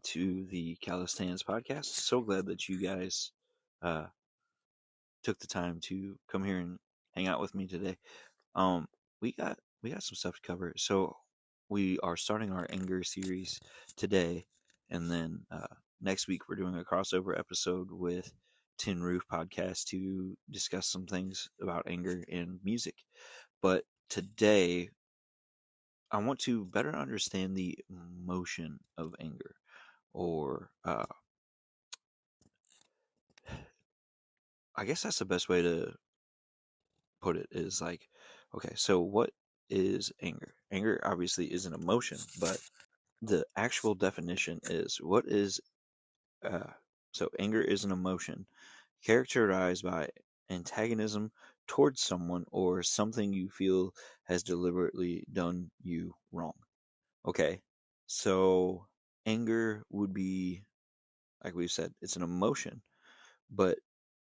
to the Calloused podcast. So glad that you guys uh, took the time to come here and hang out with me today. Um, we got some stuff to cover. So we are starting our anger series today, and then next week we're doing a crossover episode with Tin Roof podcast to discuss some things about anger and music. But today I want to better understand the emotion of anger, or I guess that's the best way to put it is like, okay, so what is anger? Anger obviously is an emotion, but the actual definition is what is, uh, so anger is an emotion characterized by antagonism towards someone or something you feel has deliberately done you wrong. Okay, so anger would be, like we've said, it's an emotion, but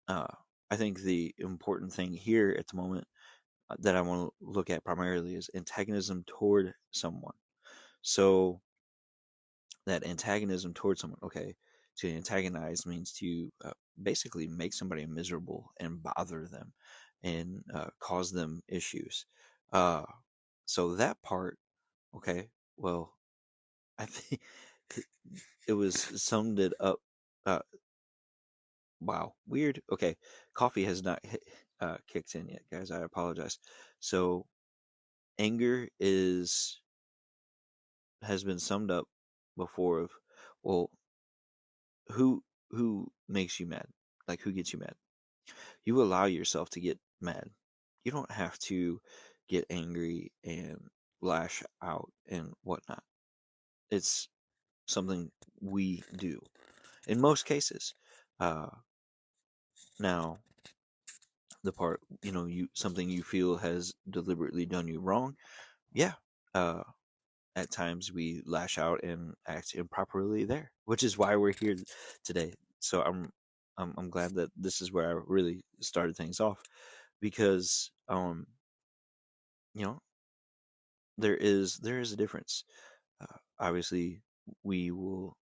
uh, I think the important thing here at the moment that I want to look at primarily is antagonism toward someone. So that antagonism toward someone, okay, to antagonize means to basically make somebody miserable and bother them and cause them issues. Uh, so that part, okay, well, I think it was summed it up. Uh, wow, weird. Okay, coffee has not kicked in yet, guys. I apologize. So anger has been summed up before of, well, who makes you mad? Like, who gets you mad? You allow yourself to get mad. You don't have to get angry and lash out and whatnot. It's something we do in most cases. Uh, Now, the part, you something you feel has deliberately done you wrong. Yeah. Uh, at times we lash out and act improperly there, which is why we're here today. So I'm glad that this is where I really started things off, because you know there is a difference. Obviously, we will,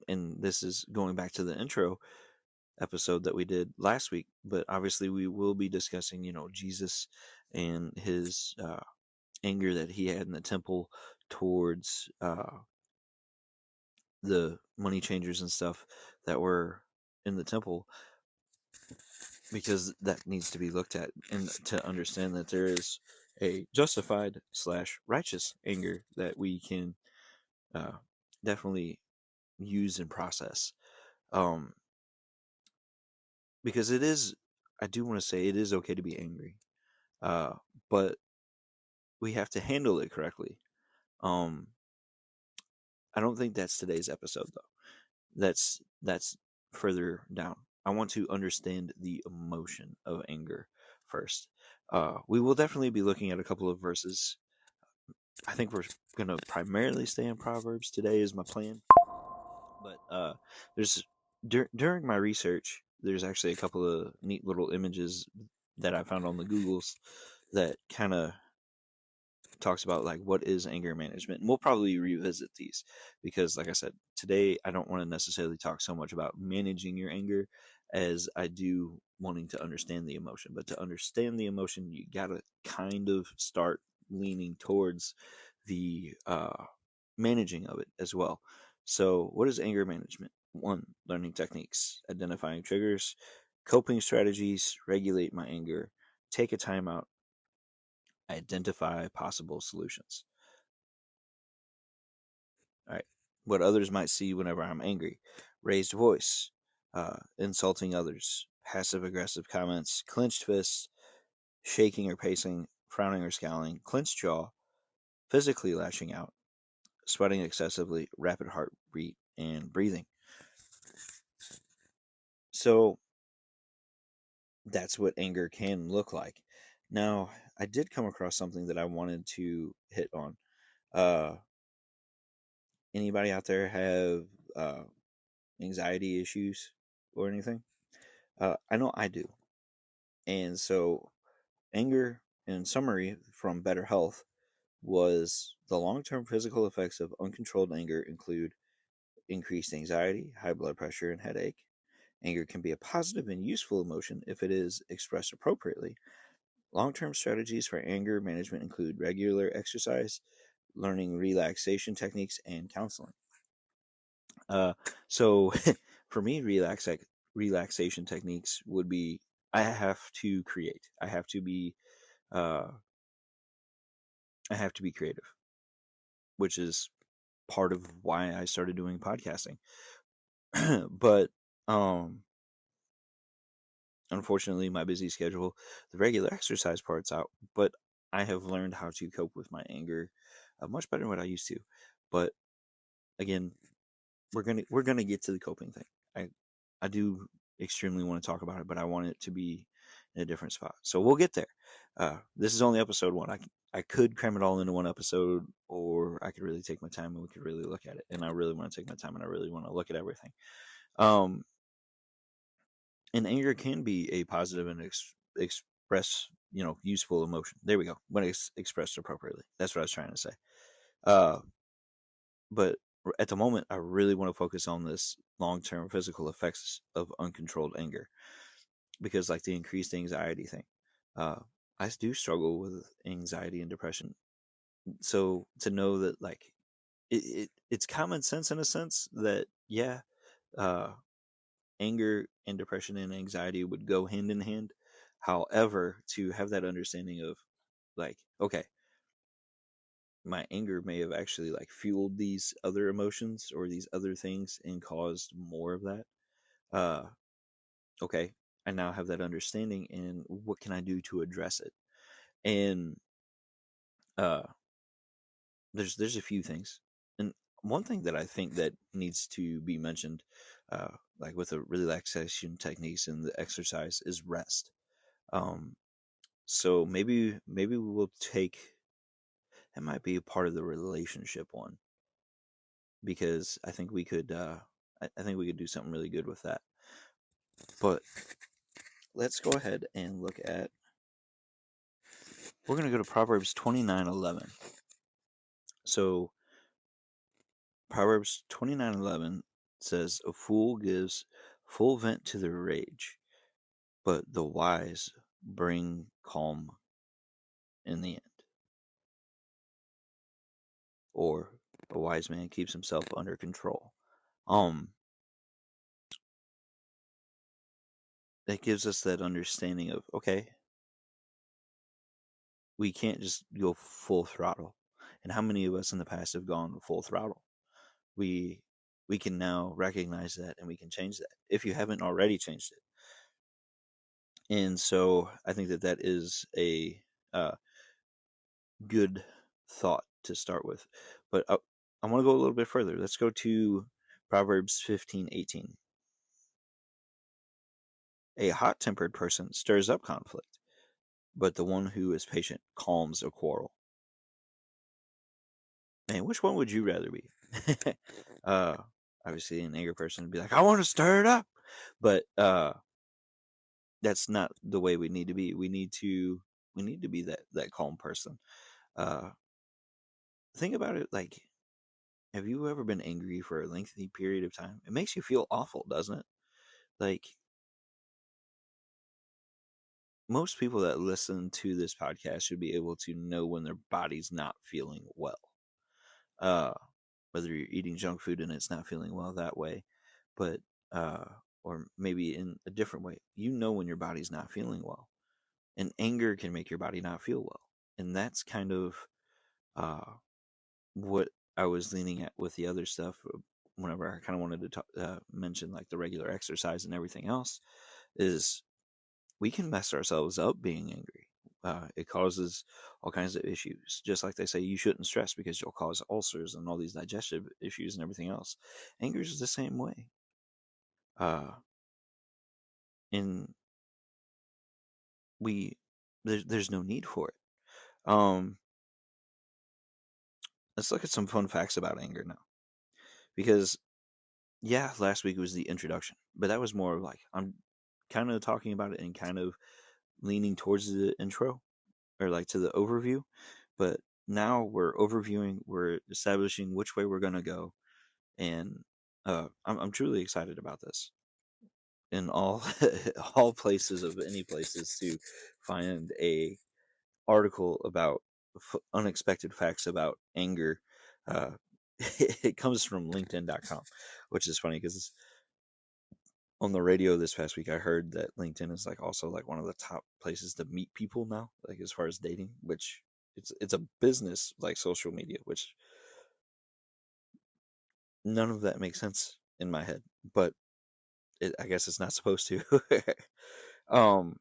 and this is going back to the intro episode that we did last week. But obviously, we will be discussing Jesus and his anger that he had in the temple towards the money changers and stuff that were in the temple, because that needs to be looked at and to understand that there is a justified slash righteous anger that we can uh, definitely use and process, um, because it is, I do want to say it is okay to be angry, uh, but we have to handle it correctly. um, I don't think that's today's episode, though. That's further down. I want to understand the emotion of anger first. We will definitely be looking at a couple of verses. I think we're going to primarily stay in Proverbs today, is my plan. But there's during my research, there's actually a couple of neat little images that I found on the Googles that kind of talks about like what is anger management, and we'll probably revisit these, because like I said, today I don't want to necessarily talk so much about managing your anger as I do wanting to understand the emotion. But to understand the emotion, you gotta kind of start leaning towards the managing of it as well. So what is anger management? One, learning techniques, identifying triggers, coping strategies, regulate my anger, take a timeout, identify possible solutions. All right. What others might see whenever I'm angry: raised voice, insulting others, passive aggressive comments, clenched fists, shaking or pacing, frowning or scowling, clenched jaw, physically lashing out, sweating excessively, rapid heartbeat, and breathing. So that's what anger can look like. Now, I did come across something that I wanted to hit on. Uh, Anybody out there have anxiety issues or anything? I know I do. And so, anger, in summary, from Better Health, was the long term physical effects of uncontrolled anger include increased anxiety, high blood pressure, and headache. Anger can be a positive and useful emotion if it is expressed appropriately. Long-term strategies for anger management include regular exercise, learning relaxation techniques, and counseling. So for me, relaxation techniques would be I have to create. Uh, I have to be creative, which is part of why I started doing podcasting. But um, unfortunately, my busy schedule, the regular exercise part's out. But I have learned how to cope with my anger much better than what I used to. But again, we're gonna get to the coping thing. I do extremely want to talk about it, but I want it to be in a different spot. So we'll get there. This is only episode 1. I could cram it all into one episode, or I could really take my time and we could really look at it. And I really want to take my time and I really want to look at everything. And anger can be a positive and express, useful emotion. There we go. When it's expressed appropriately. That's what I was trying to say. But at the moment, I really want to focus on this long-term physical effects of uncontrolled anger, because like the increased anxiety thing, I do struggle with anxiety and depression. So to know that like it's common sense in a sense that anger and depression and anxiety would go hand in hand. However, to have that understanding of like, okay, my anger may have actually like fueled these other emotions or these other things and caused more of that. Uh, okay, I now have that understanding, and what can I do to address it? And uh, there's a few things, and one thing that I think that needs to be mentioned, like with the relaxation techniques and the exercise, is rest. Um, so maybe we will take that might be a part of the relationship one, because I think we could I think we could do something really good with that. But let's go ahead and look at we're going to go to Proverbs 29:11. So Proverbs 29:11 says, "A fool gives full vent to their rage, but the wise bring calm in the end." Or a wise man keeps himself under control. That gives us that understanding of, okay, we can't just go full throttle. And how many of us in the past have gone full throttle? We we can now recognize that and we can change that if you haven't already changed it. And so I think that that is a good thought to start with. But I want to go a little bit further. Let's go to Proverbs 15:18. A hot-tempered person stirs up conflict, but the one who is patient calms a quarrel. Man, which one would you rather be? uh, Obviously, an angry person would be like, "I want to stir it up," but that's not the way we need to be. We need to be that calm person. Uh, think about it. Like, have you ever been angry for a lengthy period of time? It makes you feel awful, doesn't it? Like, most people that listen to this podcast should be able to know when their body's not feeling well. Uh, whether you're eating junk food and it's not feeling well that way, but uh, or maybe in a different way, you know when your body's not feeling well, and anger can make your body not feel well, and that's kind of uh, what I was leaning at with the other stuff. Whenever I kind of wanted to mention like the regular exercise and everything else, is we can mess ourselves up being angry. It causes all kinds of issues. Just like they say, you shouldn't stress because you'll cause ulcers and all these digestive issues and everything else. Anger is the same way. Uh, and we there's no need for it. Um, let's look at some fun facts about anger now, because yeah, last week was the introduction, but that was more of like I'm kind of talking about it and kind of leaning towards the intro, or like to the overview. But now we're overviewing, we're establishing which way we're going to go, and I'm truly excited about this. In all all places of any places to find a article about unexpected facts about anger. Uh, it comes from LinkedIn.com, which is funny because on the radio this past week I heard that LinkedIn is like also like one of the top places to meet people now, like as far as dating, which it's a business like social media, which none of that makes sense in my head, but I guess it's not supposed to. um,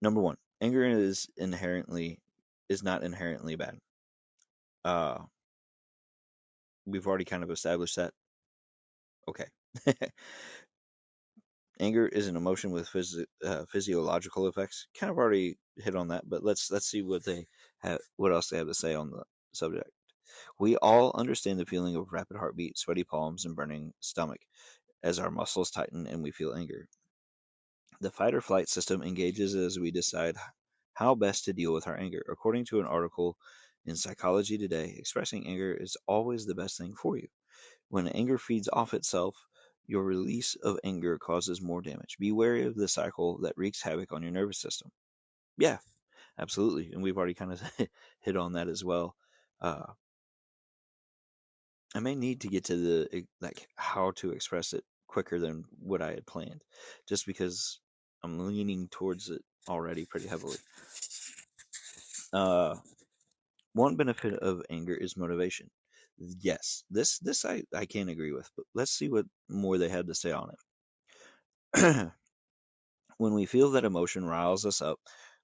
Number one, anger is not inherently bad. Uh, we've already kind of established that. Okay. Anger is an emotion with physiological effects. Kind of already hit on that, but let's see what else they have to say on the subject. We all understand the feeling of rapid heartbeat, sweaty palms, and burning stomach as our muscles tighten and we feel anger. The fight or flight system engages as we decide how best to deal with our anger. According to an article in Psychology Today, expressing anger is always the best thing for you. When anger feeds off itself, your release of anger causes more damage. Be wary of the cycle that wreaks havoc on your nervous system. Yeah, absolutely. And we've already kind of hit on that as well. Uh, I may need to get to the like how to express it quicker than what I had planned, just because I'm leaning towards it already pretty heavily. Uh, One benefit of anger is motivation. Yes, this I can agree with, but let's see what more they had to say on it. When we feel that emotion riles us up,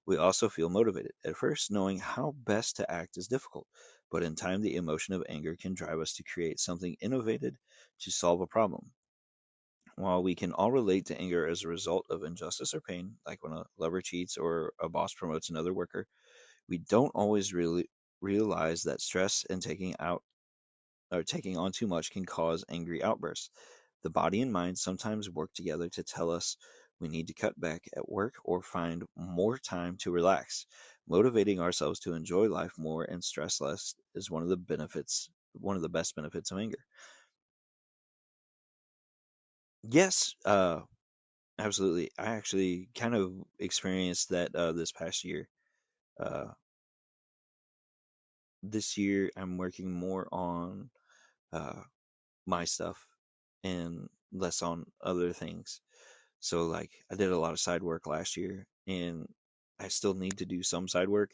we also feel motivated. At first, knowing how best to act is difficult, but in time, the emotion of anger can drive us to create something innovative to solve a problem. While we can all relate to anger as a result of injustice or pain, like when a lover cheats or a boss promotes another worker, we don't always really realize that stress and taking on too much can cause angry outbursts. The body and mind sometimes work together to tell us we need to cut back at work or find more time to relax. Motivating ourselves to enjoy life more and stress less is one of the best benefits of anger. Yes, absolutely. I actually kind of experienced that this past year. Uh, this year, I'm working more on uh, my stuff and less on other things. So, like, I did a lot of side work last year, and I still need to do some side work.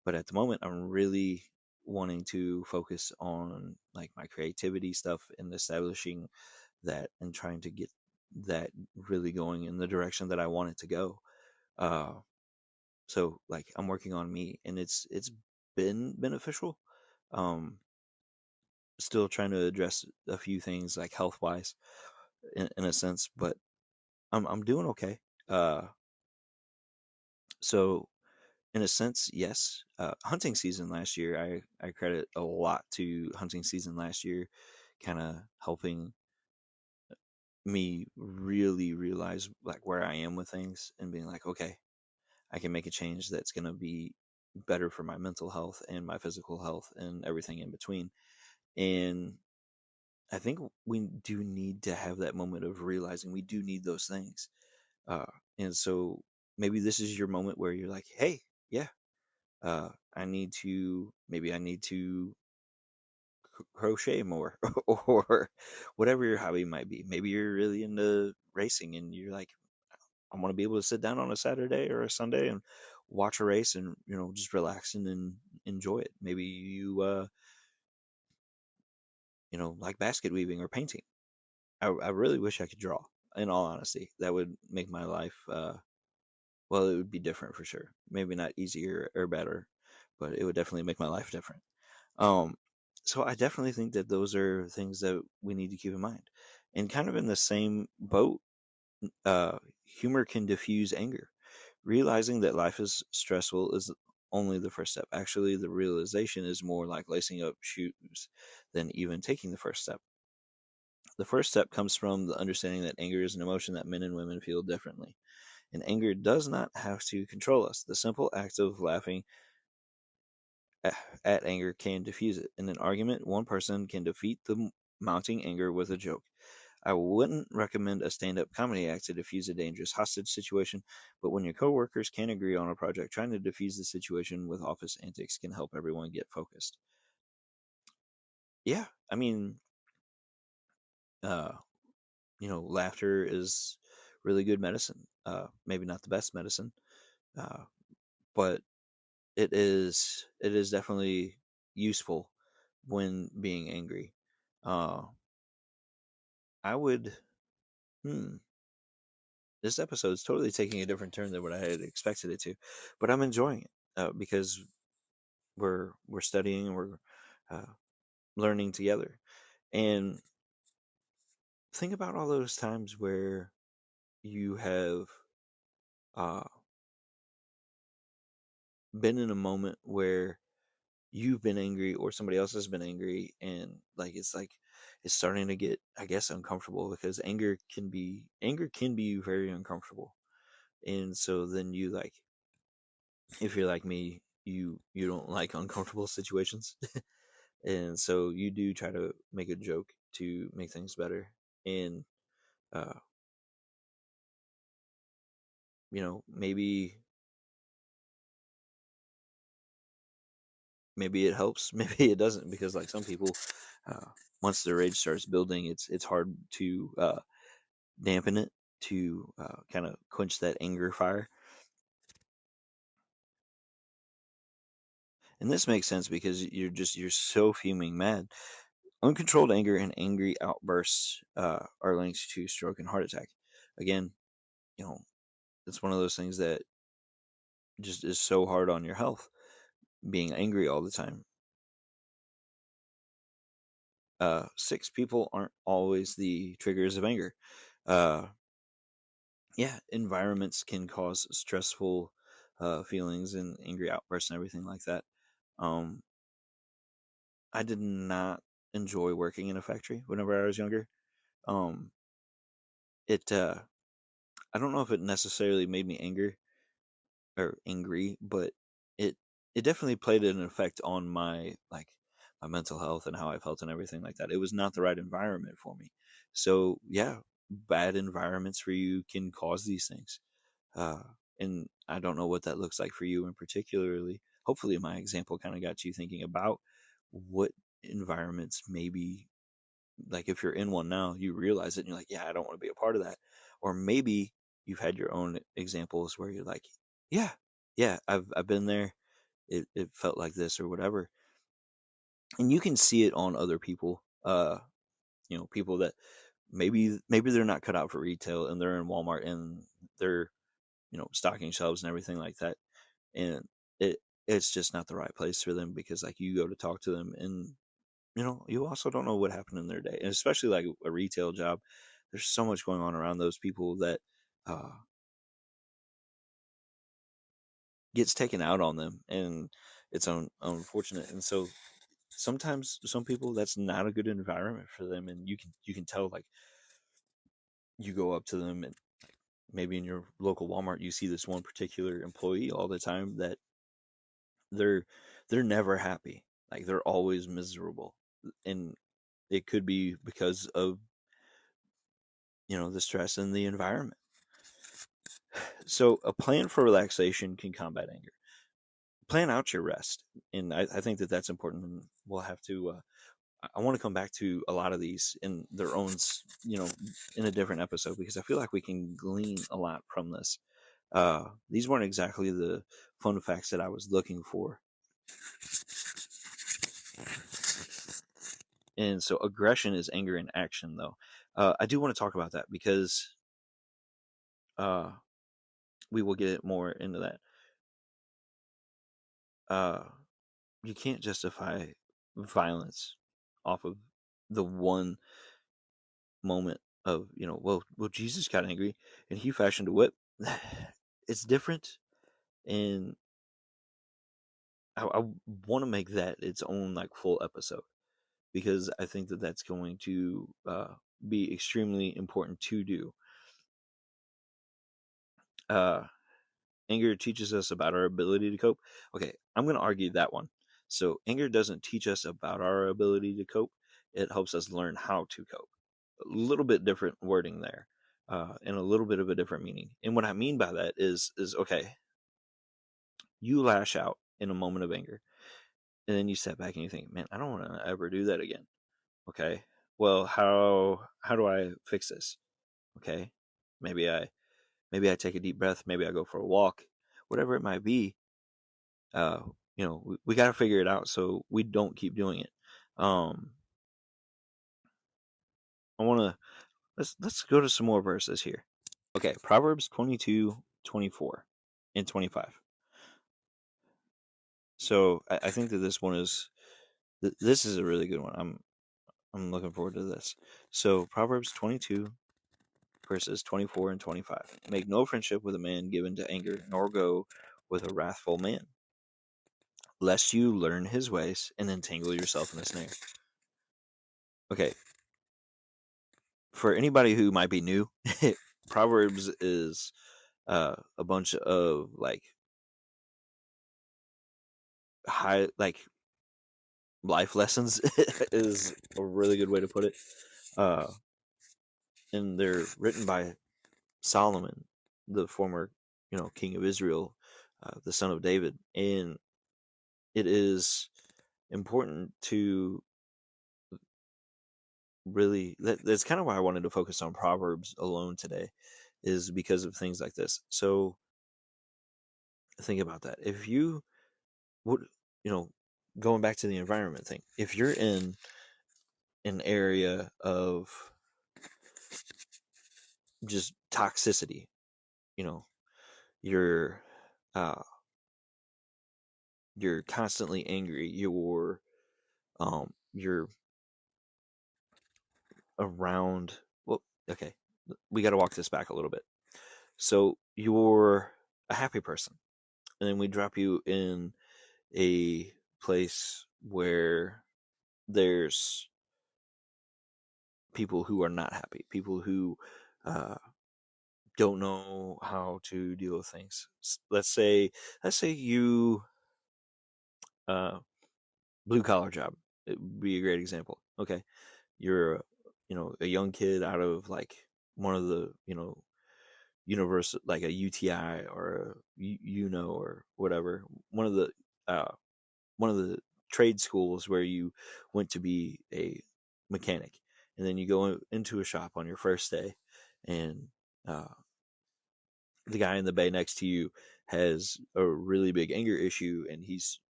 But at the moment, I'm really wanting to focus on like my creativity stuff and establishing that and trying to get that really going in the direction that I want it to go. Uh, So like I'm working on me and it's been beneficial. Um Still trying to address a few things like health wise in a sense, but I'm doing okay. So in a sense, yes. Hunting season last year, I credit a lot to hunting season last year, kind of helping me really realize like where I am with things and being like, okay, I can make a change that's going to be better for my mental health and my physical health and everything in between. And I think we do need to have that moment of realizing we do need those things. Uh, and so maybe this is your moment where you're like, hey, yeah, I need to crochet more or whatever your hobby might be. Maybe you're really into racing and you're like, I want to be able to sit down on a Saturday or a Sunday and watch a race and just relax and enjoy it. Maybe like basket weaving or painting. I really wish I could draw. In all honesty, that would make my life well, it would be different for sure. Maybe not easier or better, but it would definitely make my life different. Um, so I definitely think that those are things that we need to keep in mind. And kind of in the same boat, humor can diffuse anger. Realizing that life is stressful is only the first step. Actually, the realization is more like lacing up shoes than even taking the first step. The first step comes from the understanding that anger is an emotion that men and women feel differently. And anger does not have to control us. The simple act of laughing at anger can diffuse it. In an argument, one person can defeat the mounting anger with a joke. I wouldn't recommend a stand-up comedy act to defuse a dangerous hostage situation, but when your coworkers can't agree on a project, trying to defuse the situation with office antics can help everyone get focused. Yeah, I mean, uh, laughter is really good medicine. Maybe not the best medicine, uh, but it is definitely useful when being angry. Uh, I would. Hmm, this episode is totally taking a different turn than what I had expected it to, but I'm enjoying it because we're studying and we're uh, learning together. And think about all those times where you have uh, been in a moment where you've been angry or somebody else has been angry, and it's starting to get, I guess, uncomfortable because anger can be very uncomfortable. And so then you, like, if you're like me, you don't like uncomfortable situations. And so you do try to make a joke to make things better. And uh maybe it helps, maybe it doesn't, because like some people, uh once the rage starts building, it's hard to dampen it, to kind of quench that anger fire. And this makes sense because you're so fuming mad. Uncontrolled anger and angry outbursts are linked to stroke and heart attack. Again, you know, it's one of those things that just is so hard on your health, being angry all the time. Six people aren't always the triggers of anger. Uh, yeah, environments can cause stressful feelings and angry outbursts and everything like that. Um, I did not enjoy working in a factory whenever I was younger. Um, it I don't know if it necessarily made me angry, but it it definitely played an effect on my mental health and how I felt and everything like that. It was not the right environment for me. So yeah, bad environments for you can cause these things. Uh, and I don't know what that looks like for you in particularly. Hopefully, my example kind of got you thinking about what environments maybe, like if you're in one now, you realize it and you're like, yeah, I don't want to be a part of that. Or maybe you've had your own examples where you're like, yeah, yeah, I've been there. It felt like this or whatever. And you can see it on other people. People that maybe they're not cut out for retail and they're in Walmart and they're, stocking shelves and everything like that. And it's just not the right place for them, because like you go to talk to them and you also don't know what happened in their day. And especially like a retail job, there's so much going on around those people that uh, gets taken out on them, and it's unfortunate. And so sometimes some people, that's not a good environment for them, and you can tell, like, you go up to them and maybe in your local Walmart you see this one particular employee all the time that they're they're never happy, like they're always miserable. And it could be because of the stress in the environment. So a plan for relaxation can combat anger. Plan out your rest, and I think that that's important. And we'll have to. I want to come back to a lot of these in their own, in a different episode, because I feel like we can glean a lot from this. These weren't exactly the fun facts that I was looking for. And so aggression is anger in action, though. I do want to talk about that because uh, we will get more into that. Uh, you can't justify violence off of the one moment of, well, Jesus got angry and he fashioned a whip. It's different, and I want to make that its own, like, full episode, because I think that that's going to be extremely important to do. Uh, Anger teaches us about our ability to cope. Okay, I'm going to argue that one. So anger doesn't teach us about our ability to cope. it helps us learn how to cope. A little bit different wording there, and a little bit of a different meaning. And what I mean by that is okay, you lash out in a moment of anger, and then you step back and you think, man, I don't want to ever do that again. Okay, well, how do I fix this? Okay, maybe I take a deep breath, maybe I go for a walk, whatever it might be. We got to figure it out so we don't keep doing it. I want to let's go to some more verses here. Okay, Proverbs 22, 24, and 25. So I think that this one is this is a really good one. I'm looking forward to this. So Proverbs 22, verses 24 and 25. Make no friendship with a man given to anger, nor go with a wrathful man, lest you learn his ways and entangle yourself in a snare. Okay, for anybody who might be new, Proverbs is a bunch of like high like life lessons is a really good way to put it. And they're written by Solomon, the former king of Israel, the son of David, and it is important to really that's kind of why I wanted to focus on Proverbs alone today, is because of things like this. So think about that. If you would, going back to the environment thing, if you're in an area of just toxicity, you know, you're uh you're constantly angry, you're around, well, okay, we got to walk this back a little bit. So you're a happy person, and then we drop you in a place where there's people who are not happy, people who uh, don't know how to deal with things. Let's say you blue collar job. It would be a great example. Okay, you're a young kid out of like one of the university, like a UTI or or whatever, uh, one of the trade schools where you went to be a mechanic, and then you go into a shop on your first day, and uh, the guy in the bay next to you has a really big anger issue, and he's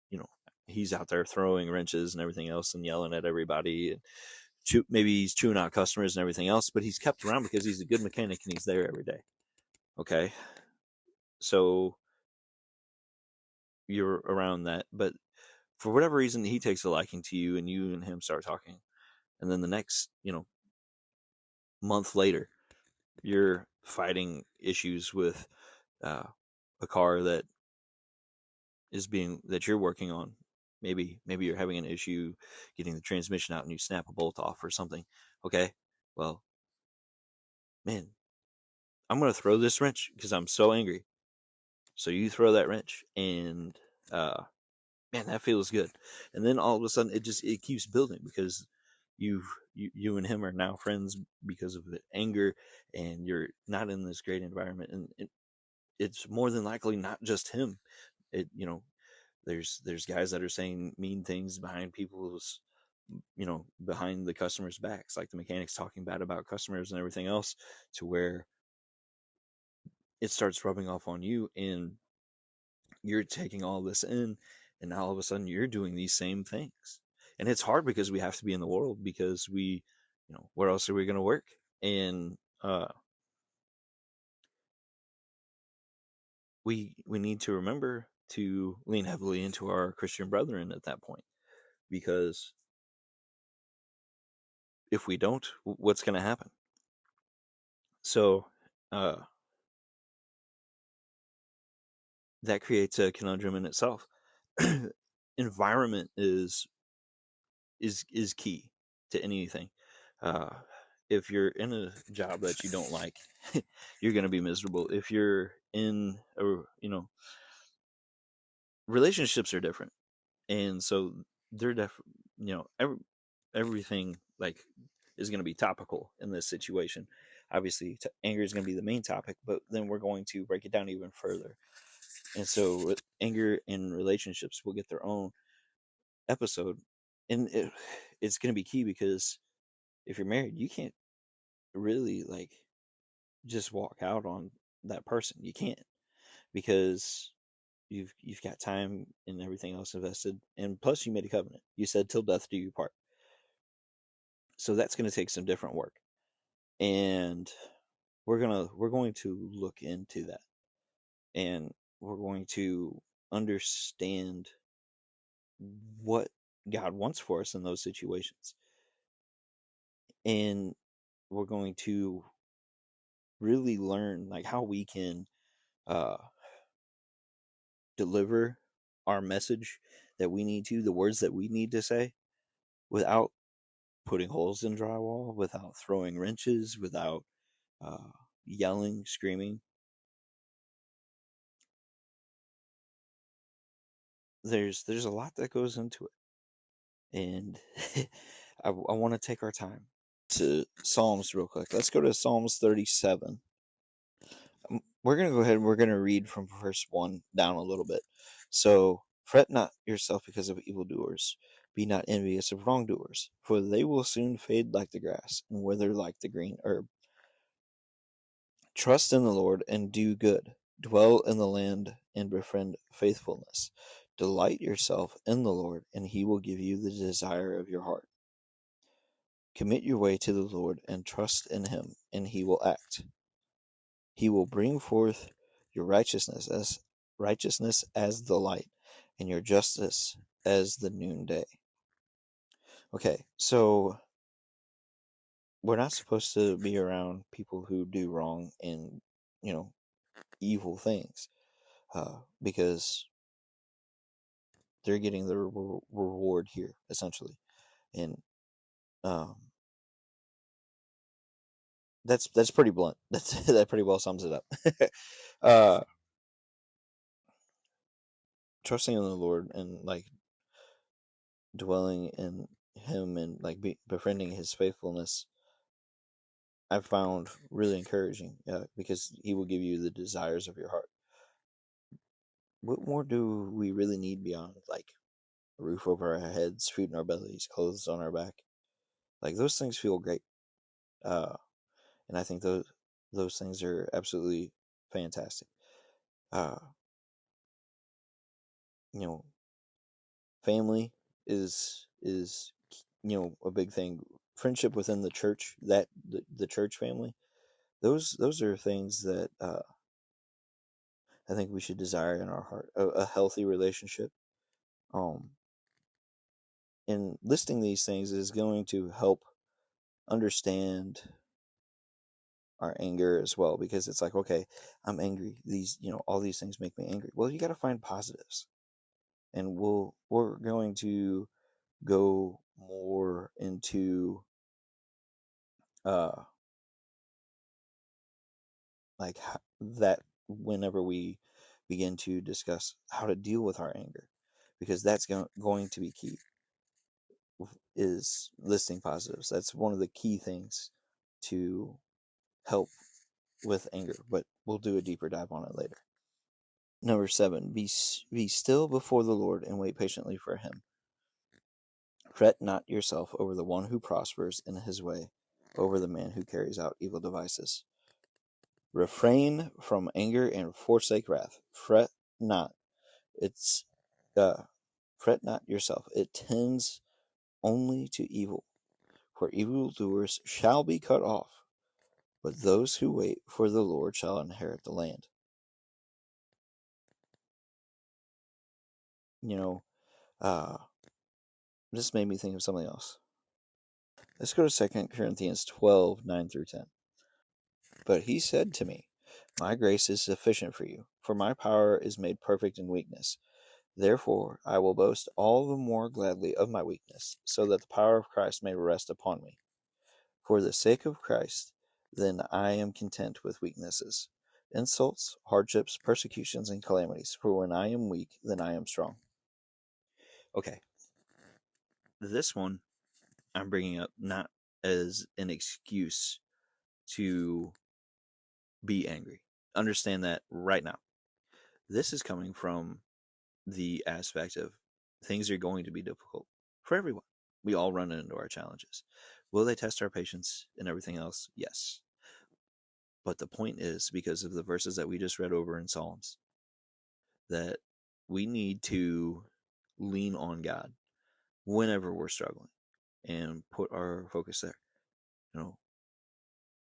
out there throwing wrenches and everything else and yelling at everybody, and maybe he's chewing out customers and everything else, but he's kept around because he's a good mechanic and he's there every day. Okay, so you're around that, but for whatever reason he takes a liking to you, and you and him start talking, and then the next month later you're fighting issues with a car that you're working on. Maybe you're having an issue getting the transmission out and you snap a bolt off or something. Okay, well, man, I'm gonna throw this wrench because I'm so angry. So you throw that wrench, and man, that feels good. And then all of a sudden it keeps building because you and him are now friends because of the anger, and you're not in this great environment, and it's more than likely not just him. It there's guys that are saying mean things behind people's behind the customers' backs, like the mechanics talking bad about customers and everything else, to where it starts rubbing off on you, and you're taking all this in, and now all of a sudden you're doing these same things. And it's hard because we have to be in the world, because we where else are we going to work? And we need to remember to lean heavily into our Christian brethren at that point, because if we don't, what's going to happen? So that creates a conundrum in itself. Environment is key to anything. Uh, if you're in a job that you don't like, you're going to be miserable. If you're in a relationships are different, and so they're everything like is going to be topical in this situation. Obviously, anger is going to be the main topic, but then we're going to break it down even further. And so, anger in relationships will get their own episode, and it's going to be key because if you're married, you can't really like just walk out on that person. You can't, because you've got time and everything else invested, and plus you made a covenant. You said till death do you part. So that's going to take some different work, and we're going to look into that, and we're going to understand what God wants for us in those situations, and we're going to really learn like how we can uh, deliver our message that we need to, the words that we need to say, without putting holes in drywall, without throwing wrenches, without uh, yelling, screaming. There's a lot that goes into it, and I want to take our time to Psalms real quick. Let's go to Psalms 37. We're going to go ahead and we're going to read from verse 1 down a little bit. So, fret not yourself because of evildoers. Be not envious of wrongdoers, for they will soon fade like the grass and wither like the green herb. Trust in the Lord and do good. Dwell in the land and befriend faithfulness. Delight yourself in the Lord, and he will give you the desire of your heart. Commit your way to the Lord and trust in him, and he will act. He will bring forth your righteousness as the light, and your justice as the noonday. Okay, so we're not supposed to be around people who do wrong and, evil things, because they're getting the reward here, essentially. And um, that's pretty blunt. That pretty well sums it up. uh, Trusting in the Lord and like dwelling in Him and like befriending His faithfulness, I've found really encouraging, because He will give you the desires of your heart. What more do we really need beyond like a roof over our heads, food in our bellies, clothes on our back? Like those things feel great, and I think those things are absolutely fantastic. Uh, you know, family is a big thing. Friendship within the church, that the church family, those are things that I think we should desire in our heart. A healthy relationship. Um, and listing these things is going to help understand our anger as well, because it's like, okay, I'm angry. All these things make me angry. Well, you got to find positives, and we're going to go more into uh like that whenever we begin to discuss how to deal with our anger, because that's going to be key, is listing positives. That's one of the key things to help with anger, but we'll do a deeper dive on it later. Number 7, be still before the Lord and wait patiently for him. Fret not yourself over the one who prospers in his way, over the man who carries out evil devices. Refrain from anger and forsake wrath. Not. It's fret not yourself. It tends only to evil. For evildoers shall be cut off, but those who wait for the Lord shall inherit the land. This made me think of something else. Let's go to 2 Corinthians 12, 9 through 10. But he said to me, my grace is sufficient for you, for my power is made perfect in weakness. Therefore, I will boast all the more gladly of my weakness, so that the power of Christ may rest upon me. For the sake of Christ, then I am content with weaknesses, insults, hardships, persecutions, and calamities. For when I am weak, then I am strong. Okay. This one I'm bringing up not as an excuse to be angry. Understand that right now. This is coming from the aspect of things are going to be difficult for everyone. We all run into our challenges. Will they test our patience and everything else? Yes. But the point is, because of the verses that we just read over in Psalms, that we need to lean on God whenever we're struggling and put our focus there. You know,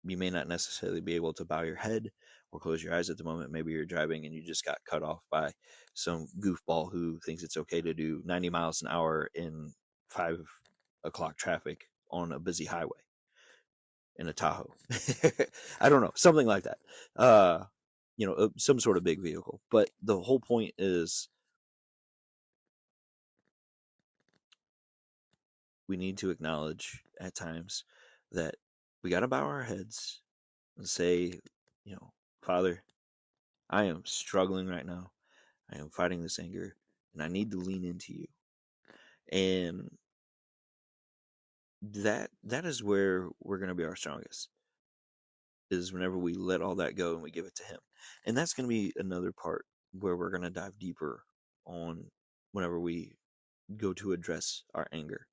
you may not necessarily be able to bow your head or close your eyes at the moment. Maybe you're driving and you just got cut off by some goofball who thinks it's okay to do 90 miles an hour in 5 o'clock traffic on a busy highway in a Tahoe. I don't know, something like that. Some sort of big vehicle. But the whole point is we need to acknowledge at times that we got to bow our heads and say, Father, I am struggling right now. I am fighting this anger and I need to lean into you. And that is where we're going to be our strongest, is whenever we let all that go and we give it to him. And that's going to be another part where we're going to dive deeper on whenever we go to address our anger.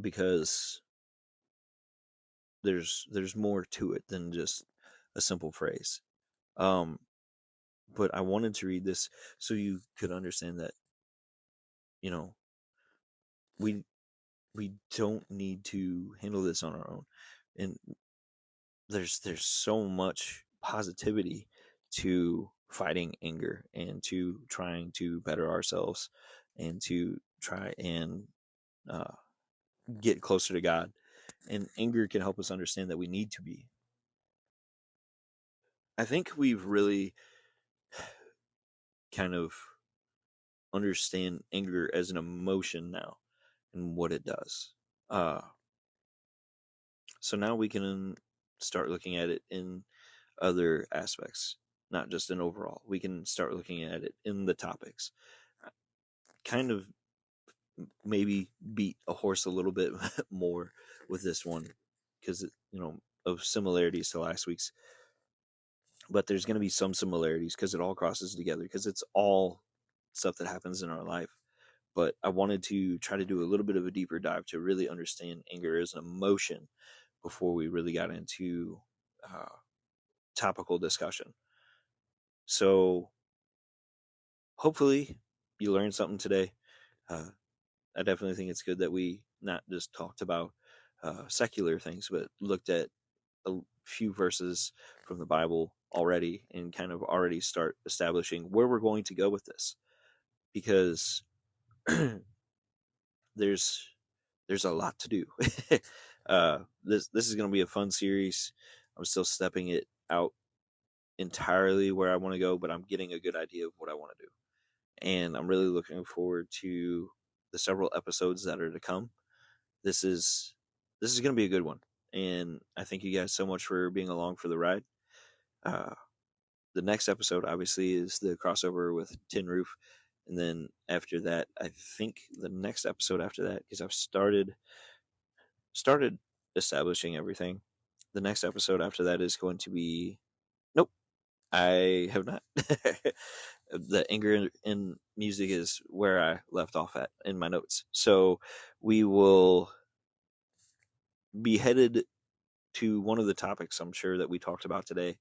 Because there's more to it than just a simple phrase. But I wanted to read this so you could understand that, we we don't need to handle this on our own. And there's so much positivity to fighting anger and to trying to better ourselves and to try and get closer to God. And anger can help us understand that we need to be. I think we've really kind of understand anger as an emotion now and what it does. So now we can start looking at it in other aspects, not just in overall. We can start looking at it in the topics. Kind of maybe beat a horse a little bit more with this one because, of similarities to last week's. But there's going to be some similarities because it all crosses together, because it's all stuff that happens in our life. But I wanted to try to do a little bit of a deeper dive to really understand anger as an emotion before we really got into topical discussion. So hopefully you learned something today. I definitely think it's good that we not just talked about secular things, but looked at a few verses from the Bible already and kind of already start establishing where we're going to go with this. Because there's a lot to do. This is going to be a fun series. I'm still stepping it out entirely where I want to go, but I'm getting a good idea of what I want to do. And I'm really looking forward to the several episodes that are to come. This is going to be a good one. And I thank you guys so much for being along for the ride. The next episode, obviously, is the crossover with Tin Roof. And then after that, I think the next episode after that, because I've started establishing everything. The next episode after that is going to be... Nope, I have not. The anger in music is where I left off at in my notes. So we will be headed to one of the topics I'm sure that we talked about today.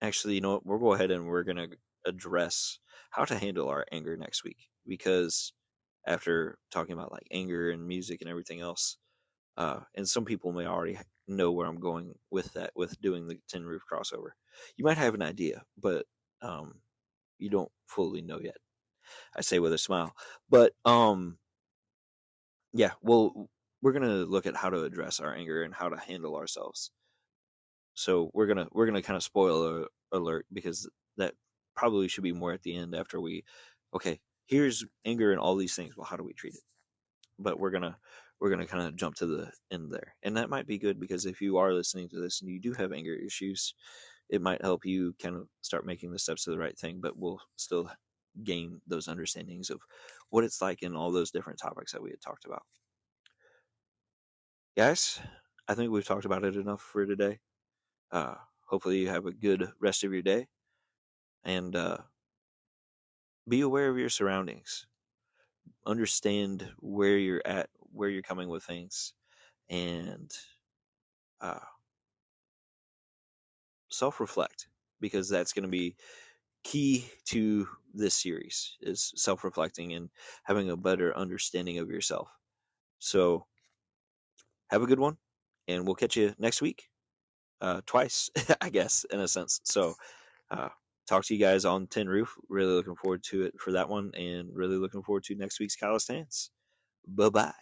Actually, you know what? We'll go ahead and we're going to address how to handle our anger next week, because after talking about like anger and music and everything else, and some people may already know where I'm going with that, with doing the Tin Roof crossover. You might have an idea, but you don't fully know yet. I say with a smile. But yeah, well, we're gonna look at how to address our anger and how to handle ourselves. So we're gonna kind of spoil alert, because that probably should be more at the end, after we, okay, here's anger and all these things. Well, how do we treat it? But we're gonna kind of jump to the end there, and that might be good, because if you are listening to this and you do have anger issues, it might help you kind of start making the steps to the right thing. But we'll still gain those understandings of what it's like in all those different topics that we had talked about. Guys, I think we've talked about it enough for today. Uh, Hopefully, you have a good rest of your day, and be aware of your surroundings. Understand where you're at, where you're coming with things, and uh, self-reflect, because that's going to be key to this series, is self-reflecting and having a better understanding of yourself. So have a good one, and we'll catch you next week, twice, I guess, in a sense. So uh, talk to you guys on Tin Roof. Really looking forward to it for that one, and really looking forward to next week's Calloused. Bye bye.